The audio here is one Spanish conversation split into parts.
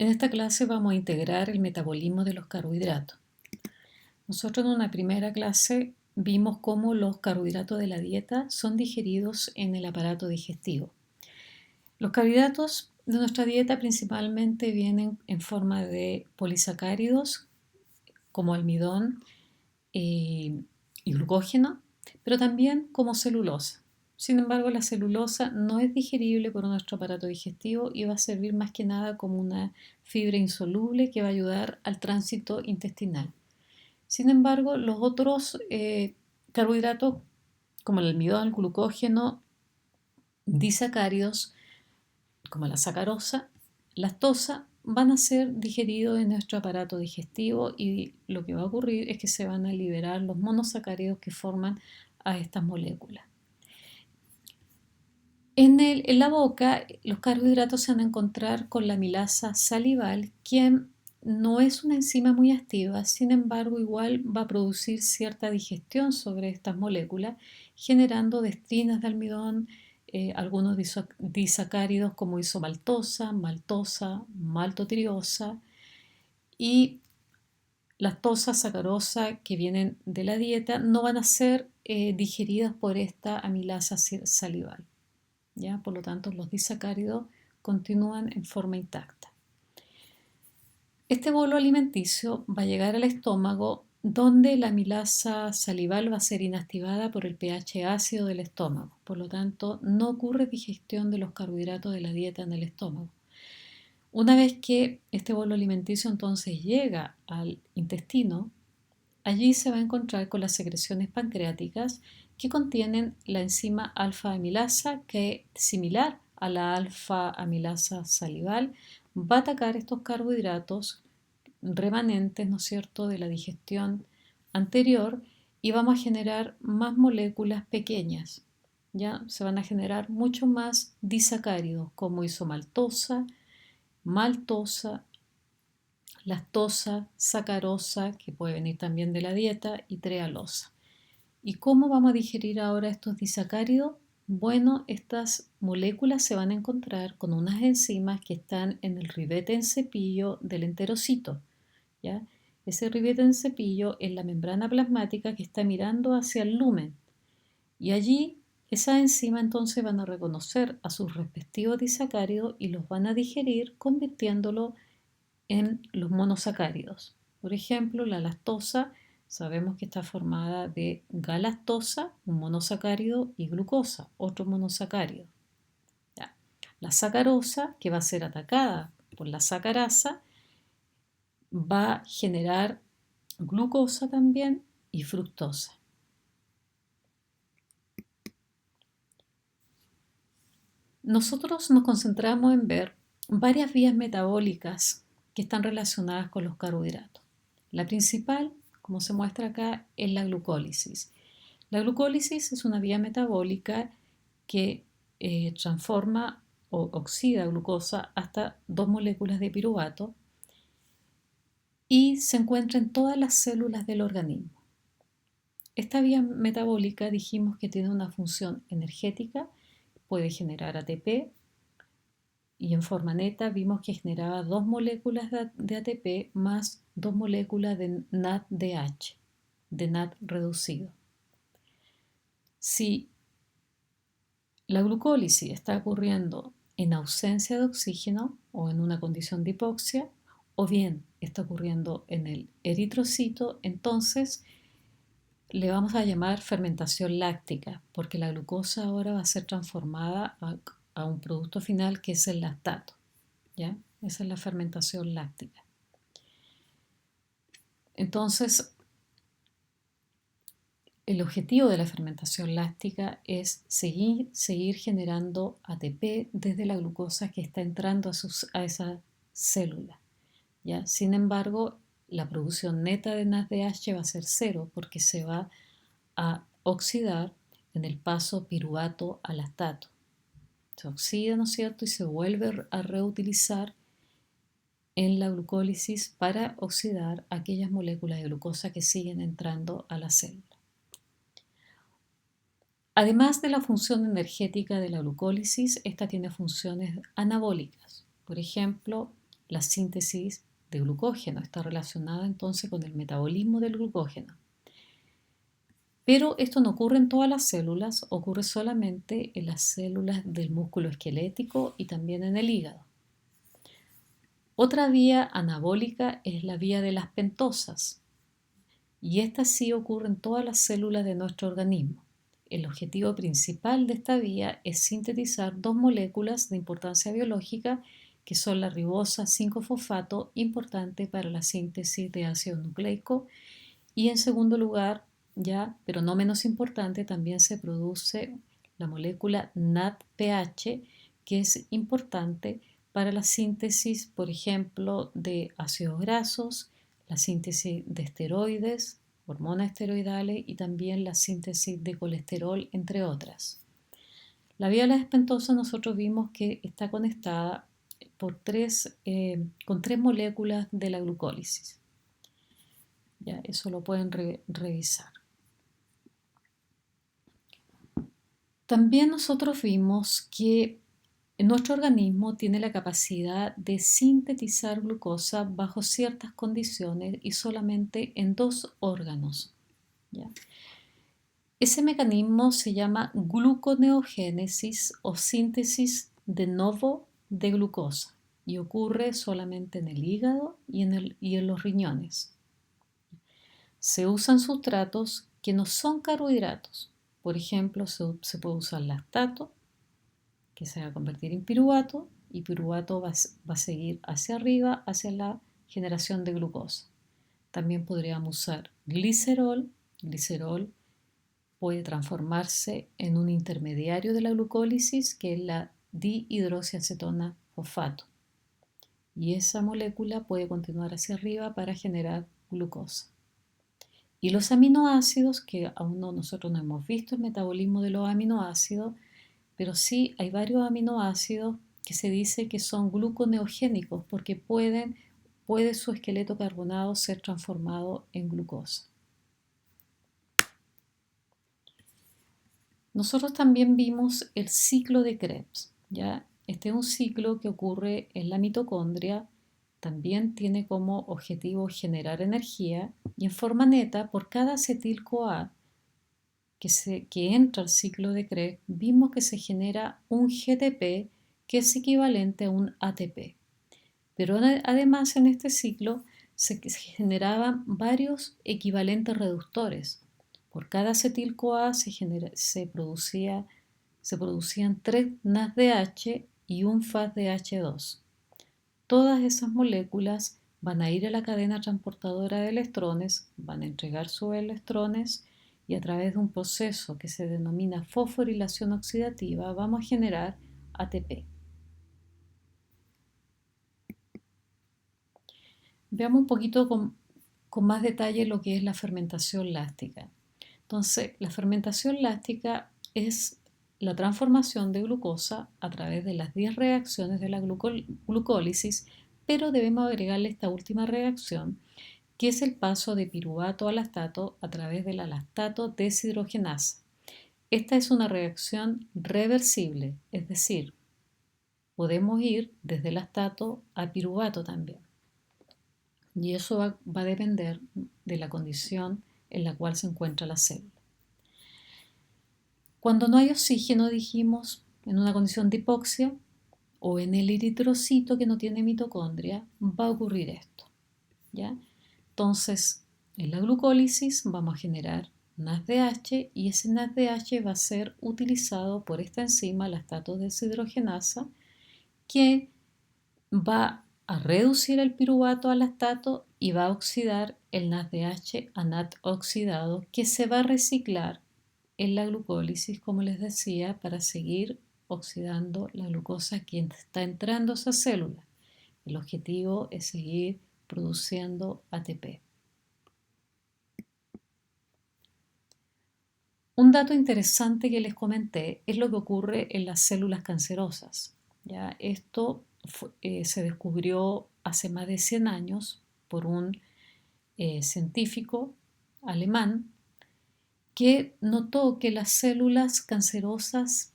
En esta clase vamos a integrar el metabolismo de los carbohidratos. Nosotros en una primera clase vimos cómo los carbohidratos de la dieta son digeridos en el aparato digestivo. Los carbohidratos de nuestra dieta principalmente vienen en forma de polisacáridos como almidón y glucógeno, pero también como celulosa. Sin embargo, la celulosa no es digerible por nuestro aparato digestivo y va a servir más que nada como una fibra insoluble que va a ayudar al tránsito intestinal. Sin embargo, los otros carbohidratos, como el almidón, el glucógeno, disacáridos, como la sacarosa, lactosa, van a ser digeridos en nuestro aparato digestivo y lo que va a ocurrir es que se van a liberar los monosacáridos que forman a estas moléculas. En la boca, los carbohidratos se van a encontrar con la amilasa salival, quien no es una enzima muy activa, sin embargo, igual va a producir cierta digestión sobre estas moléculas, generando dextrinas de almidón, algunos disacáridos como isomaltosa, maltosa, maltotriosa y lactosa, sacarosa que vienen de la dieta no van a ser digeridas por esta amilasa salival. ¿Ya? Por lo tanto, los disacáridos continúan en forma intacta. Este bolo alimenticio va a llegar al estómago donde la amilasa salival va a ser inactivada por el pH ácido del estómago. Por lo tanto, no ocurre digestión de los carbohidratos de la dieta en el estómago. Una vez que este bolo alimenticio entonces llega al intestino, allí se va a encontrar con las secreciones pancreáticas que contienen la enzima alfa-amilasa, que similar a la alfa-amilasa salival, va a atacar estos carbohidratos remanentes, ¿no es cierto?, de la digestión anterior y vamos a generar más moléculas pequeñas. Ya se van a generar mucho más disacáridos como isomaltosa, maltosa, lactosa, sacarosa, que puede venir también de la dieta, y trealosa. ¿Y cómo vamos a digerir ahora estos disacáridos? Bueno, estas moléculas se van a encontrar con unas enzimas que están en el ribete en cepillo del enterocito. ¿Ya? Ese ribete en cepillo es la membrana plasmática que está mirando hacia el lumen. Y allí esas enzimas entonces van a reconocer a sus respectivos disacáridos y los van a digerir convirtiéndolo en los monosacáridos. Por ejemplo, la lactosa sabemos que está formada de galactosa, un monosacárido, y glucosa, otro monosacárido. ¿Ya? La sacarosa, que va a ser atacada por la sacarasa, va a generar glucosa también y fructosa. Nosotros nos concentramos en ver varias vías metabólicas que están relacionadas con los carbohidratos. La principal, como se muestra acá, es la glucólisis. La glucólisis es una vía metabólica que transforma o oxida glucosa hasta 2 moléculas de piruvato y se encuentra en todas las células del organismo. Esta vía metabólica dijimos que tiene una función energética, puede generar ATP y en forma neta vimos que generaba 2 moléculas de ATP más 2 moléculas de NADH, de NAD reducido. Si la glucólisis está ocurriendo en ausencia de oxígeno o en una condición de hipoxia, o bien está ocurriendo en el eritrocito, entonces le vamos a llamar fermentación láctica, porque la glucosa ahora va a ser transformada a un producto final que es el lactato. ¿Ya? Esa es la fermentación láctica. Entonces, el objetivo de la fermentación láctica es seguir generando ATP desde la glucosa que está entrando a esa célula. ¿Ya? Sin embargo, la producción neta de NADH va a ser cero porque se va a oxidar en el paso piruvato a lactato. Se oxida, ¿no es cierto? Y se vuelve a reutilizar en la glucólisis para oxidar aquellas moléculas de glucosa que siguen entrando a la célula. Además de la función energética de la glucólisis, esta tiene funciones anabólicas. Por ejemplo, la síntesis de glucógeno. Está relacionada entonces con el metabolismo del glucógeno. Pero esto no ocurre en todas las células, ocurre solamente en las células del músculo esquelético y también en el hígado. Otra vía anabólica es la vía de las pentosas, y esta sí ocurre en todas las células de nuestro organismo. El objetivo principal de esta vía es sintetizar dos moléculas de importancia biológica que son la ribosa 5-fosfato, importante para la síntesis de ácido nucleico, y en segundo lugar, ya, pero no menos importante, también se produce la molécula NADPH, que es importante para la síntesis, por ejemplo, de ácidos grasos, la síntesis de esteroides, hormonas esteroidales y también la síntesis de colesterol, entre otras. La vía de la pentosa nosotros vimos que está conectada con tres moléculas de la glucólisis. Ya, eso lo pueden revisar. También nosotros vimos que nuestro organismo tiene la capacidad de sintetizar glucosa bajo ciertas condiciones y solamente en dos órganos. ¿Ya? Ese mecanismo se llama gluconeogénesis o síntesis de novo de glucosa y ocurre solamente en el hígado y en los riñones. Se usan sustratos que no son carbohidratos. Por ejemplo, se puede usar lactato, que se va a convertir en piruvato, y piruvato va a seguir hacia arriba, hacia la generación de glucosa. También podríamos usar glicerol. Glicerol puede transformarse en un intermediario de la glucólisis, que es la dihidroxiacetona fosfato. Y esa molécula puede continuar hacia arriba para generar glucosa. Y los aminoácidos, que aún nosotros no hemos visto el metabolismo de los aminoácidos, pero sí hay varios aminoácidos que se dice que son gluconeogénicos porque puede su esqueleto carbonado ser transformado en glucosa. Nosotros también vimos el ciclo de Krebs, ¿ya? Este es un ciclo que ocurre en la mitocondria, también tiene como objetivo generar energía y en forma neta por cada acetil-CoA que entra al ciclo de Krebs, vimos que se genera un GTP que es equivalente a un ATP. Pero además en este ciclo se generaban varios equivalentes reductores. Por cada acetil-CoA se producían 3 NADH y un FASDH2. Todas esas moléculas van a ir a la cadena transportadora de electrones, van a entregar sus electrones y a través de un proceso que se denomina fosforilación oxidativa vamos a generar ATP. Veamos un poquito con más detalle lo que es la fermentación láctica. Entonces, la fermentación láctica es la transformación de glucosa a través de las 10 reacciones de la glucólisis, pero debemos agregarle esta última reacción, que es el paso de piruvato a lactato a través de la lactato deshidrogenasa. Esta es una reacción reversible, es decir, podemos ir desde lactato a piruvato también. Y eso va a depender de la condición en la cual se encuentra la célula. Cuando no hay oxígeno, dijimos, en una condición de hipoxia o en el eritrocito que no tiene mitocondria, va a ocurrir esto. ¿Ya? Entonces, en la glucólisis vamos a generar NADH y ese NADH va a ser utilizado por esta enzima, lactato deshidrogenasa, que va a reducir el piruvato a lactato y va a oxidar el NADH a NAD oxidado, que se va a reciclar en la glucólisis, como les decía, para seguir oxidando la glucosa que está entrando a esa célula. El objetivo es seguir produciendo ATP. Un dato interesante que les comenté es lo que ocurre en las células cancerosas. ¿Ya? Esto se descubrió hace más de 100 años por un científico alemán que notó que las células cancerosas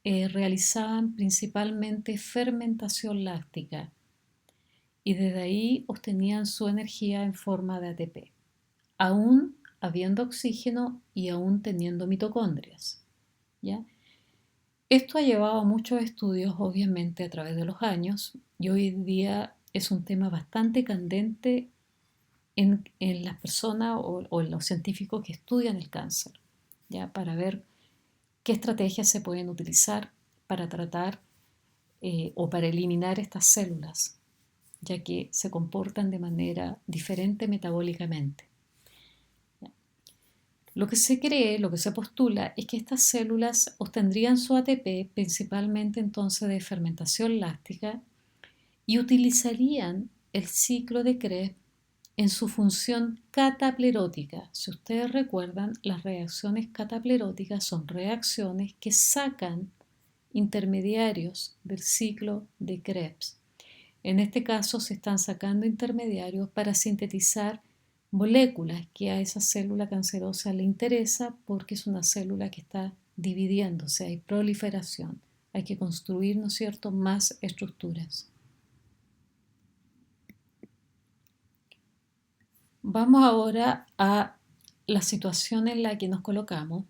realizaban principalmente fermentación láctica y desde ahí obtenían su energía en forma de ATP, aún habiendo oxígeno y aún teniendo mitocondrias, ¿ya? Esto ha llevado a muchos estudios, obviamente, a través de los años, y hoy en día es un tema bastante candente en las personas o en los científicos que estudian el cáncer, ¿ya? Para ver qué estrategias se pueden utilizar para tratar o para eliminar estas células, ya que se comportan de manera diferente metabólicamente. Lo que se cree, lo que se postula, es que estas células obtendrían su ATP principalmente entonces de fermentación láctica y utilizarían el ciclo de Krebs en su función cataplerótica. Si ustedes recuerdan, las reacciones catapleróticas son reacciones que sacan intermediarios del ciclo de Krebs. En este caso se están sacando intermediarios para sintetizar moléculas que a esa célula cancerosa le interesa porque es una célula que está dividiéndose, hay proliferación, hay que construir, ¿no es cierto?, más estructuras. Vamos ahora a la situación en la que nos colocamos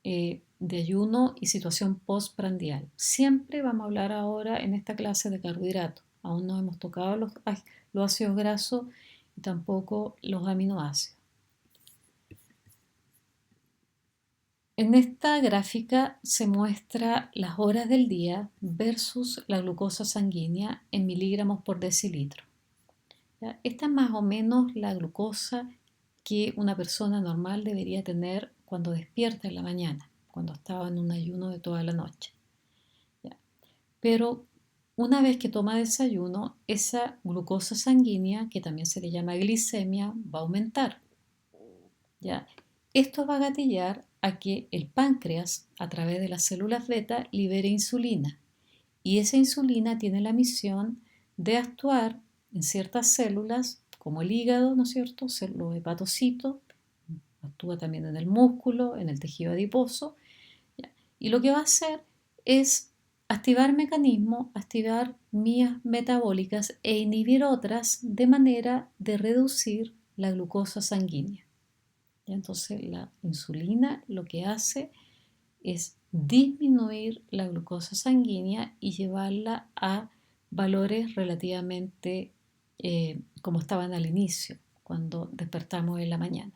de ayuno y situación postprandial. Siempre vamos a hablar ahora en esta clase de carbohidratos. Aún no hemos tocado los ácidos grasos y tampoco los aminoácidos. En esta gráfica se muestra las horas del día versus la glucosa sanguínea en miligramos por decilitro. ¿Ya? Esta es más o menos la glucosa que una persona normal debería tener cuando despierta en la mañana, cuando estaba en un ayuno de toda la noche. ¿Ya? Pero una vez que toma desayuno, esa glucosa sanguínea, que también se le llama glicemia, va a aumentar. ¿Ya? Esto va a gatillar a que el páncreas, a través de las células beta, libere insulina. Y esa insulina tiene la misión de actuar en ciertas células, como el hígado, ¿no es cierto? Los hepatocitos, actúa también en el músculo, en el tejido adiposo. ¿Ya? Y lo que va a hacer es activar mecanismos, activar vías metabólicas e inhibir otras de manera de reducir la glucosa sanguínea. ¿Ya? Entonces la insulina lo que hace es disminuir la glucosa sanguínea y llevarla a valores relativamente como estaban al inicio, cuando despertamos en la mañana.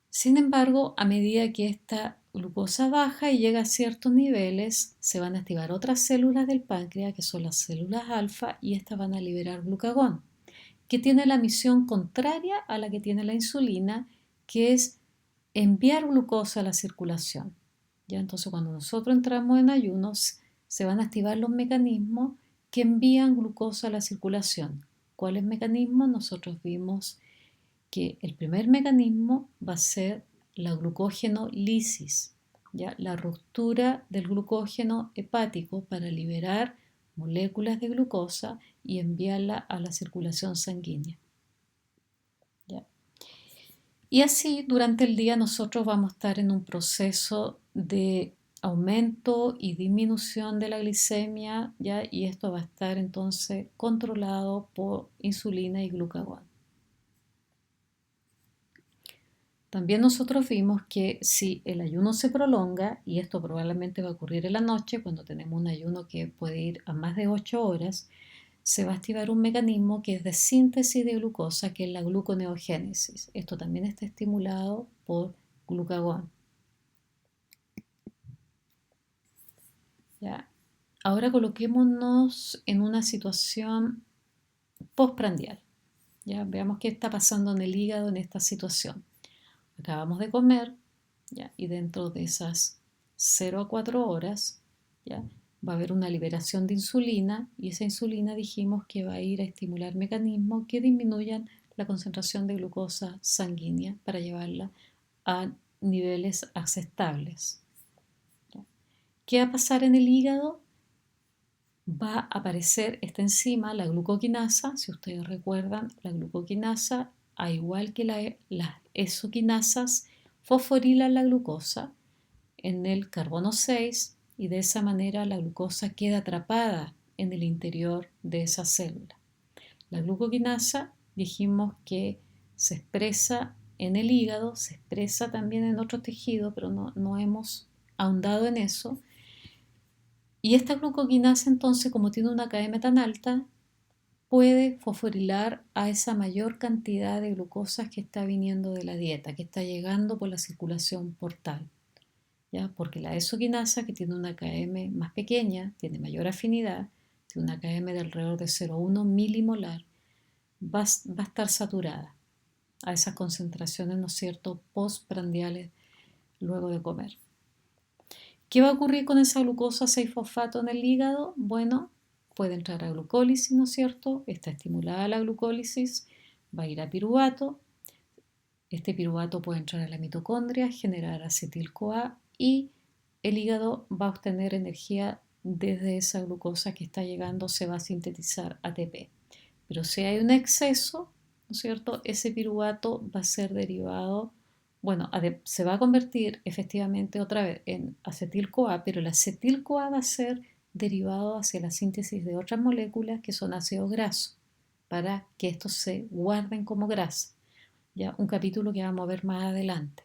Sin embargo, a medida que esta glucosa baja y llega a ciertos niveles, se van a activar otras células del páncreas, que son las células alfa, y estas van a liberar glucagón, que tiene la misión contraria a la que tiene la insulina, que es enviar glucosa a la circulación. ¿Ya? Entonces, cuando nosotros entramos en ayunos, se van a activar los mecanismos que envían glucosa a la circulación. ¿Cuáles mecanismos? Nosotros vimos que el primer mecanismo va a ser la glucógeno-lisis, ¿ya? La ruptura del glucógeno hepático para liberar moléculas de glucosa y enviarla a la circulación sanguínea. ¿Ya? Y así durante el día nosotros vamos a estar en un proceso de aumento y disminución de la glicemia, ¿ya? Y esto va a estar entonces controlado por insulina y glucagón. También nosotros vimos que si el ayuno se prolonga, y esto probablemente va a ocurrir en la noche, cuando tenemos un ayuno que puede ir a más de 8 horas, se va a activar un mecanismo que es de síntesis de glucosa, que es la gluconeogénesis. Esto también está estimulado por glucagón. ¿Ya? Ahora coloquémonos en una situación postprandial. ¿Ya? Veamos qué está pasando en el hígado en esta situación. Acabamos de comer, ¿ya? Y dentro de esas 0 a 4 horas, ¿ya? Va a haber una liberación de insulina, y esa insulina dijimos que va a ir a estimular mecanismos que disminuyan la concentración de glucosa sanguínea para llevarla a niveles aceptables. ¿Ya? ¿Qué va a pasar en el hígado? Va a aparecer esta enzima, la glucoquinasa. Si ustedes recuerdan, la glucoquinasa, al igual que las exoquinasas, fosforilan la glucosa en el carbono 6, y de esa manera la glucosa queda atrapada en el interior de esa célula. La glucoquinasa dijimos que se expresa en el hígado, se expresa también en otros tejidos, pero no hemos ahondado en eso. Y esta glucoquinasa entonces, como tiene una KM tan alta, puede fosforilar a esa mayor cantidad de glucosas que está viniendo de la dieta, que está llegando por la circulación portal. ¿Ya? Porque la exoquinasa, que tiene una KM más pequeña, tiene mayor afinidad, tiene una KM de alrededor de 0,1 milimolar, va a estar saturada a esas concentraciones, ¿no es cierto?, postprandiales luego de comer. ¿Qué va a ocurrir con esa glucosa 6-fosfato en el hígado? Bueno, puede entrar a glucólisis, ¿no es cierto? Está estimulada la glucólisis, va a ir a piruvato. Este piruvato puede entrar a la mitocondria, generar acetil-CoA y el hígado va a obtener energía desde esa glucosa que está llegando, se va a sintetizar ATP. Pero si hay un exceso, ¿no es cierto?, ese piruvato va a ser derivado, bueno, se va a convertir efectivamente otra vez en acetil-CoA, pero el acetil-CoA va a ser derivado hacia la síntesis de otras moléculas que son ácidos grasos, para que estos se guarden como grasa. Ya un capítulo que vamos a ver más adelante.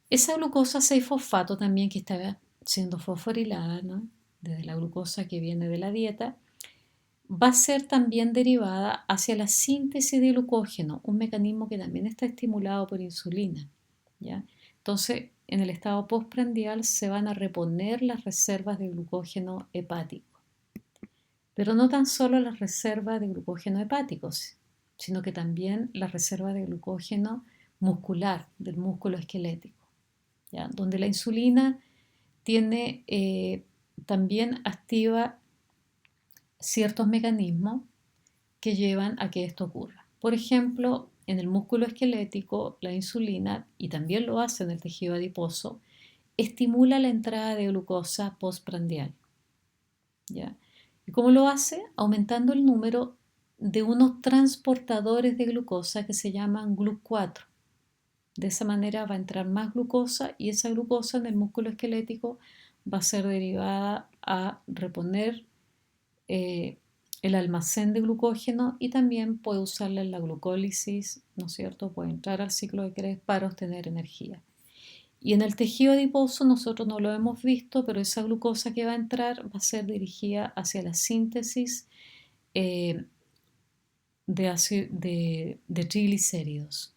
Esa glucosa 6-fosfato también que está siendo fosforilada, ¿no?, desde la glucosa que viene de la dieta, va a ser también derivada hacia la síntesis de glucógeno, un mecanismo que también está estimulado por insulina, ¿ya? Entonces, en el estado postprandial se van a reponer las reservas de glucógeno hepático. Pero no tan solo las reservas de glucógeno hepáticos, sino que también las reservas de glucógeno muscular, del músculo esquelético, ¿ya? Donde la insulina tiene también activa ciertos mecanismos que llevan a que esto ocurra. Por ejemplo, en el músculo esquelético, la insulina, y también lo hace en el tejido adiposo, estimula la entrada de glucosa postprandial, ¿ya? ¿Y cómo lo hace? Aumentando el número de unos transportadores de glucosa que se llaman GLUC4. De esa manera va a entrar más glucosa y esa glucosa en el músculo esquelético va a ser derivada a reponer el almacén de glucógeno y también puede usarla en la glucólisis, ¿no es cierto? Puede entrar al ciclo de Krebs para obtener energía. Y en el tejido adiposo nosotros no lo hemos visto, pero esa glucosa que va a entrar va a ser dirigida hacia la síntesis de triglicéridos.